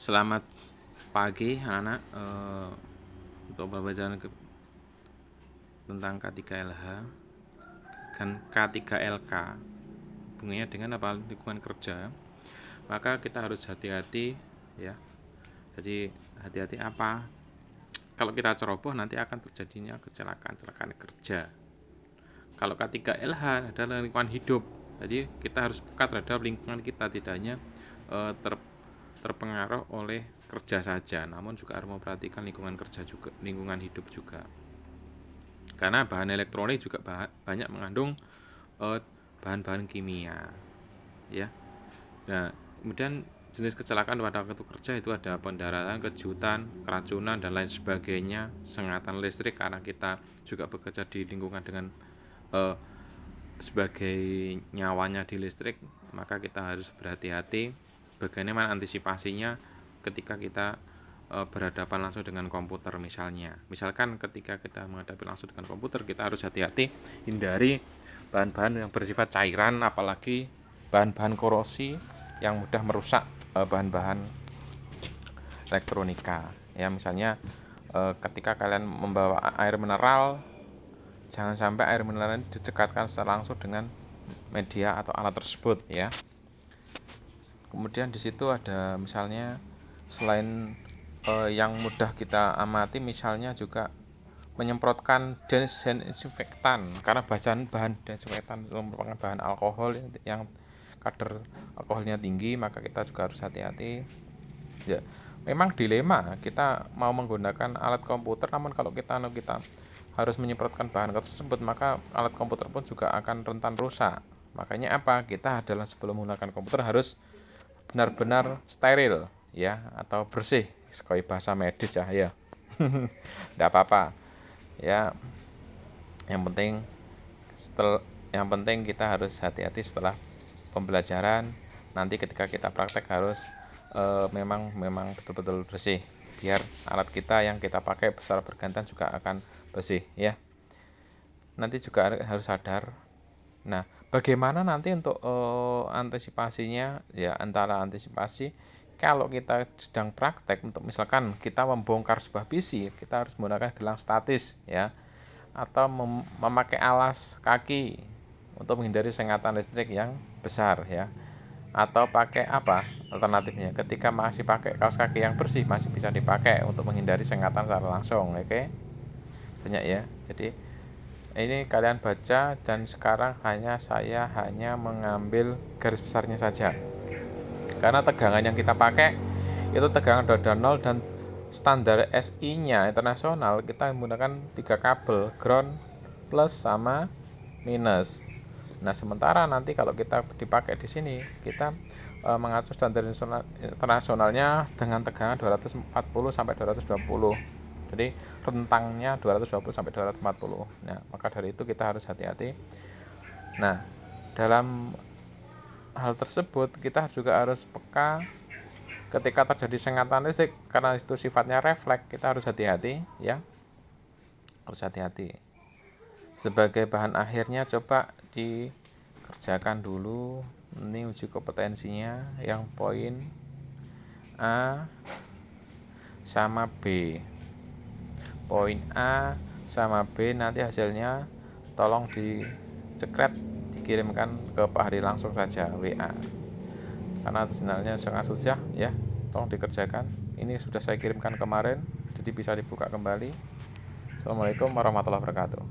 Selamat pagi anak-anak. Untuk pembelajaran tentang K3LH dan K3LK hubungannya dengan apa? Lingkungan kerja. Maka kita harus hati-hati ya. Jadi hati-hati apa? Kalau kita ceroboh nanti akan terjadinya kecelakaan kerja. Kalau K3LH adalah lingkungan hidup. Jadi kita harus peka terhadap lingkungan kita, tidak hanya terpengaruh oleh kerja saja, namun juga harus memperhatikan lingkungan kerja juga, lingkungan hidup juga. Karena bahan elektronik juga banyak mengandung bahan-bahan kimia, ya. Nah, kemudian jenis kecelakaan pada waktu kerja itu ada pendarahan, kejutan, keracunan dan lain sebagainya, sengatan listrik karena kita juga bekerja di lingkungan dengan sebagai nyawanya di listrik, maka kita harus berhati-hati bagaimana antisipasinya ketika kita berhadapan langsung dengan komputer misalkan ketika kita menghadapi langsung dengan komputer, kita harus hati-hati hindari bahan-bahan yang bersifat cairan, apalagi bahan-bahan korosi yang mudah merusak bahan-bahan elektronika ya. Misalnya ketika kalian membawa air mineral, jangan sampai air mineral didekatkan secara langsung dengan media atau alat tersebut ya. Kemudian di situ ada misalnya selain yang mudah kita amati, misalnya juga menyemprotkan desinfektan, karena bahan desinfektan itu merupakan bahan alkohol yang kadar alkoholnya tinggi, maka kita juga harus hati-hati ya. Memang dilema, kita mau menggunakan alat komputer, namun kalau kita harus menyemprotkan bahan tersebut, maka alat komputer pun juga akan rentan rusak. Makanya apa? Kita adalah sebelum menggunakan komputer harus benar-benar steril ya, atau bersih, sebagai bahasa medis ya. Tidak apa-apa ya. Yang penting kita harus hati-hati setelah pembelajaran. Nanti ketika kita praktek harus memang betul-betul bersih, biar alat kita yang kita pakai secara bergantian juga akan bersih ya. Nanti juga harus sadar. Nah, bagaimana nanti untuk antisipasinya ya? Antara antisipasi kalau kita sedang praktek, untuk misalkan kita membongkar sebuah PC, kita harus menggunakan gelang statis ya, atau memakai alas kaki untuk menghindari sengatan listrik yang besar ya. Atau pakai apa alternatifnya? Ketika masih pakai kaos kaki yang bersih, masih bisa dipakai untuk menghindari sengatan secara langsung. Oke, banyak ya. Jadi ini kalian baca, dan sekarang saya hanya mengambil garis besarnya saja, karena tegangan yang kita pakai itu tegangan dada 0, dan standar SI nya internasional kita menggunakan 3 kabel, ground, plus sama minus. Nah, sementara nanti kalau kita dipakai di sini, kita mengatur standar internasionalnya dengan tegangan 240 sampai 220. Jadi rentangnya 220 sampai 240. Nah, maka dari itu kita harus hati-hati. Nah, dalam hal tersebut kita juga harus peka ketika terjadi sengatan listrik, karena itu sifatnya refleks. Kita harus hati-hati ya. Harus hati-hati. Sebagai bahan akhirnya coba dikerjakan dulu. Ini uji kompetensinya yang poin A sama B. Poin A sama B nanti hasilnya tolong dicekret, dikirimkan ke Pak Hari langsung saja WA, karena sinyalnya sangat susah ya. Tolong dikerjakan. Ini sudah saya kirimkan kemarin, jadi bisa dibuka kembali. Assalamualaikum warahmatullahi wabarakatuh.